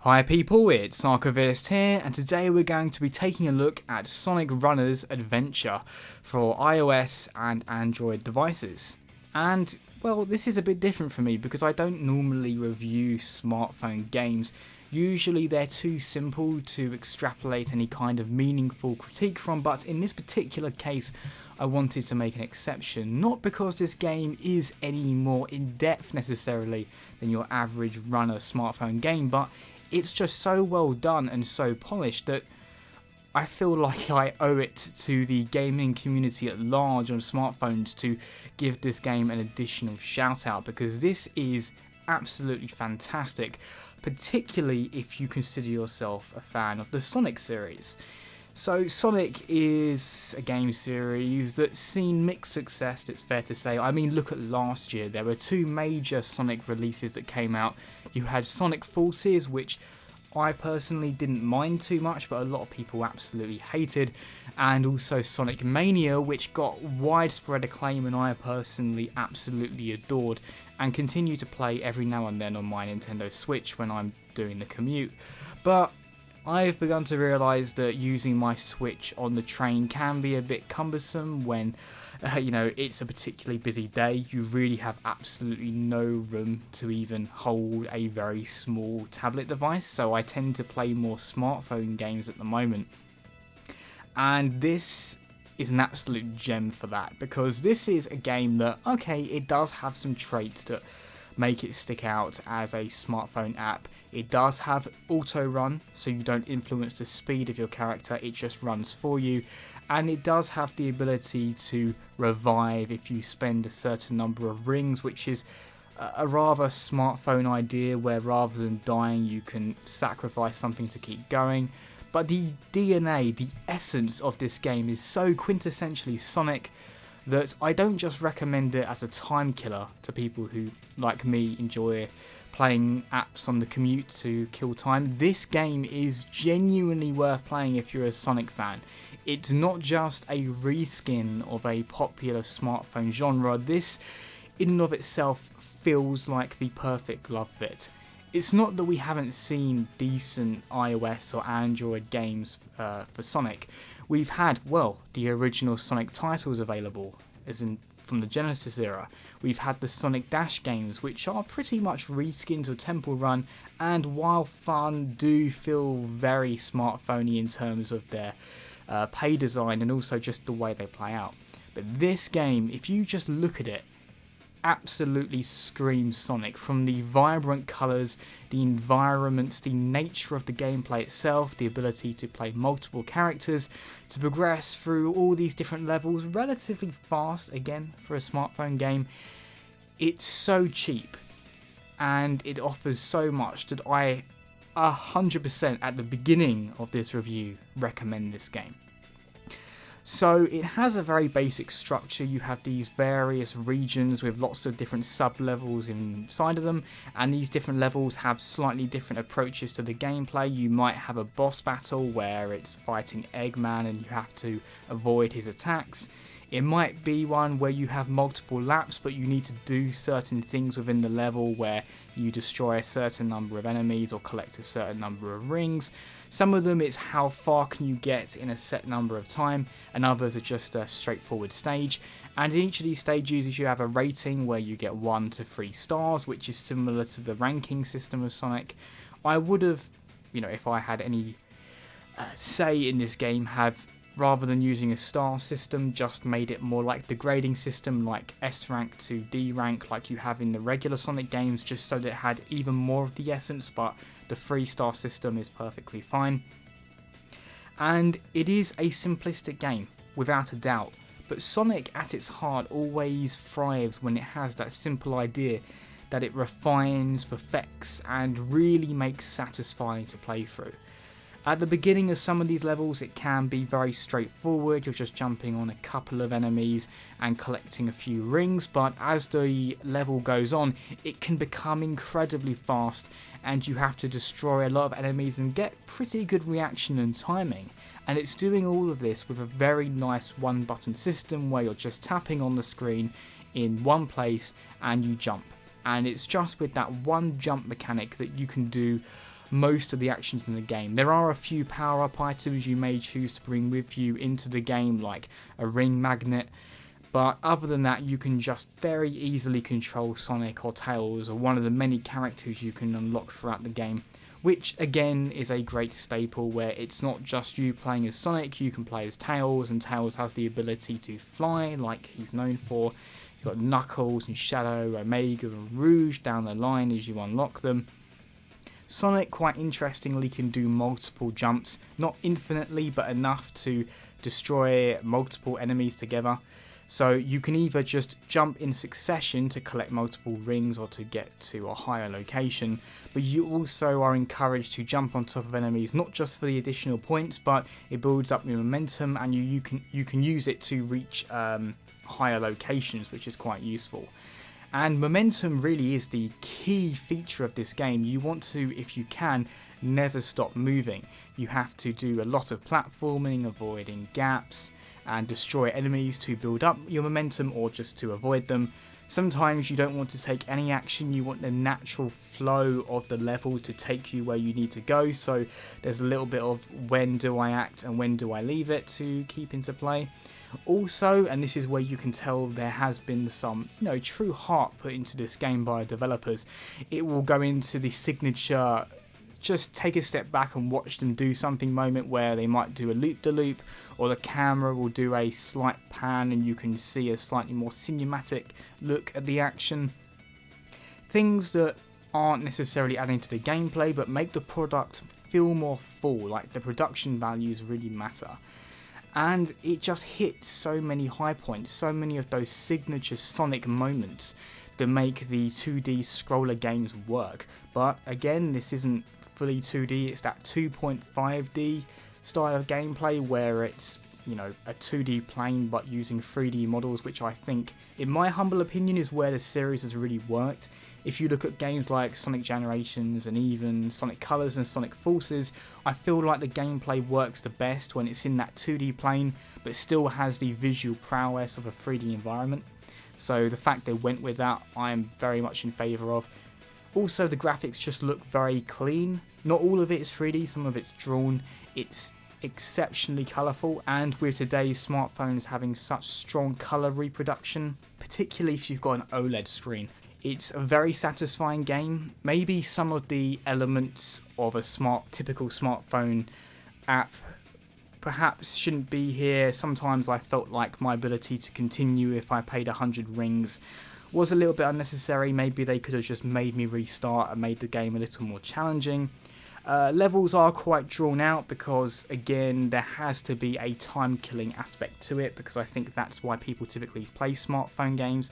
Hi people, it's Archivist here, and today we're going to be taking a look at Sonic Runner's Adventure for iOS and Android devices. And, well, this is a bit different for me because I don't normally review smartphone games. Usually they're too simple to extrapolate any kind of meaningful critique from, but in this particular case I wanted to make an exception, not because this game is any more in-depth necessarily than your average runner smartphone game, but it's just so well done and so polished that I feel like I owe it to the gaming community at large on smartphones to give this game an additional shout out, because this is absolutely fantastic, particularly if you consider yourself a fan of the Sonic series. So Sonic is a game series that's seen mixed success, it's fair to say. I mean, look at last year, there were two major Sonic releases that came out. You had Sonic Forces, which I personally didn't mind too much, but a lot of people absolutely hated, and also Sonic Mania, which got widespread acclaim and I personally absolutely adored and continue to play every now and then on my Nintendo Switch when I'm doing the commute. But I've begun to realise that using my Switch on the train can be a bit cumbersome when, it's a particularly busy day. You really have absolutely no room to even hold a very small tablet device, so I tend to play more smartphone games at the moment. And this is an absolute gem for that, because this is a game that, okay, it does have some traits that make it stick out as a smartphone app. It does have auto run, so you don't influence the speed of your character, it just runs for you. And it does have the ability to revive if you spend a certain number of rings, which is a rather smartphone idea where rather than dying you can sacrifice something to keep going. But the DNA, the essence of this game is so quintessentially Sonic that I don't just recommend it as a time killer to people who, like me, enjoy playing apps on the commute to kill time. This game is genuinely worth playing if you're a Sonic fan. It's not just a reskin of a popular smartphone genre. This, in and of itself, feels like the perfect love fit. It's not that we haven't seen decent iOS or Android games for Sonic. We've had, the original Sonic titles available, as in from the Genesis era. We've had the Sonic Dash games, which are pretty much reskins of Temple Run, and while fun, do feel very smartphony in terms of their pay design and also just the way they play out. But this game, if you just look at it, absolutely screams Sonic, from the vibrant colours, the environments, the nature of the gameplay itself, the ability to play multiple characters, to progress through all these different levels relatively fast, again, for a smartphone game. It's so cheap and it offers so much that I 100% at the beginning of this review recommend this game. So it has a very basic structure. You have these various regions with lots of different sub-levels inside of them, and these different levels have slightly different approaches to the gameplay. You might have a boss battle where it's fighting Eggman and you have to avoid his attacks. It might be one where you have multiple laps, but you need to do certain things within the level where you destroy a certain number of enemies or collect a certain number of rings. Some of them it's how far can you get in a set number of time, and others are just a straightforward stage. And in each of these stages you have a rating where you get 1 to 3 stars, which is similar to the ranking system of Sonic. I would have, if I had any say in this game, have, rather than using a star system, just made it more like the grading system, like S rank to D rank like you have in the regular Sonic games, just so that it had even more of the essence, but the 3-star system is perfectly fine. And it is a simplistic game, without a doubt, but Sonic at its heart always thrives when it has that simple idea that it refines, perfects, and really makes satisfying to play through. At the beginning of some of these levels it can be very straightforward, you're just jumping on a couple of enemies and collecting a few rings, but as the level goes on it can become incredibly fast and you have to destroy a lot of enemies and get pretty good reaction and timing. And it's doing all of this with a very nice one button system where you're just tapping on the screen in one place and you jump. And it's just with that one jump mechanic that you can do most of the actions in the game. There are a few power-up items you may choose to bring with you into the game, like a ring magnet, but other than that, you can just very easily control Sonic or Tails, or one of the many characters you can unlock throughout the game, which again is a great staple where it's not just you playing as Sonic, you can play as Tails, and Tails has the ability to fly like he's known for. You've got Knuckles and Shadow, Omega and Rouge down the line as you unlock them. Sonic, quite interestingly, can do multiple jumps, not infinitely, but enough to destroy multiple enemies together. So you can either just jump in succession to collect multiple rings or to get to a higher location, but you also are encouraged to jump on top of enemies, not just for the additional points, but it builds up your momentum, and you can use it to reach higher locations, which is quite useful. And momentum really is the key feature of this game. You want to, if you can, never stop moving. You have to do a lot of platforming, avoiding gaps, and destroy enemies to build up your momentum or just to avoid them. Sometimes you don't want to take any action, you want the natural flow of the level to take you where you need to go, so there's a little bit of when do I act and when do I leave it to keep into play. Also, and this is where you can tell there has been some true heart put into this game by developers, it will go into the signature just take a step back and watch them do something moment where they might do a loop-de-loop, or the camera will do a slight pan and you can see a slightly more cinematic look at the action. Things that aren't necessarily adding to the gameplay but make the product feel more full, like the production values really matter. And it just hits so many high points, so many of those signature Sonic moments that make the 2D scroller games work. But again, this isn't fully 2D, it's that 2.5D style of gameplay where it's, a 2D plane but using 3D models, which I think, in my humble opinion, is where the series has really worked. If you look at games like Sonic Generations and even Sonic Colors and Sonic Forces, I feel like the gameplay works the best when it's in that 2D plane but still has the visual prowess of a 3D environment. So the fact they went with that, I'm very much in favour of. Also, the graphics just look very clean. Not all of it is 3D, some of it's drawn. It's exceptionally colourful, and with today's smartphones having such strong colour reproduction, particularly if you've got an OLED screen, it's a very satisfying game. Maybe some of the elements of a typical smartphone app perhaps shouldn't be here. Sometimes I felt like my ability to continue if I paid 100 rings was a little bit unnecessary. Maybe they could have just made me restart and made the game a little more challenging. Levels are quite drawn out because, again, there has to be a time-killing aspect to it, because I think that's why people typically play smartphone games.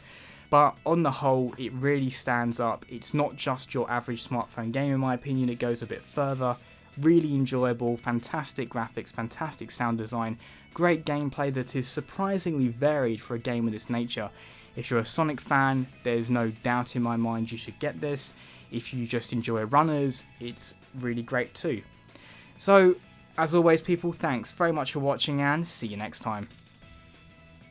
But on the whole, it really stands up. It's not just your average smartphone game, in my opinion. It goes a bit further. Really enjoyable, fantastic graphics, fantastic sound design, great gameplay that is surprisingly varied for a game of this nature. If you're a Sonic fan, there's no doubt in my mind you should get this. If you just enjoy runners, it's really great too. So, as always people, thanks very much for watching and see you next time.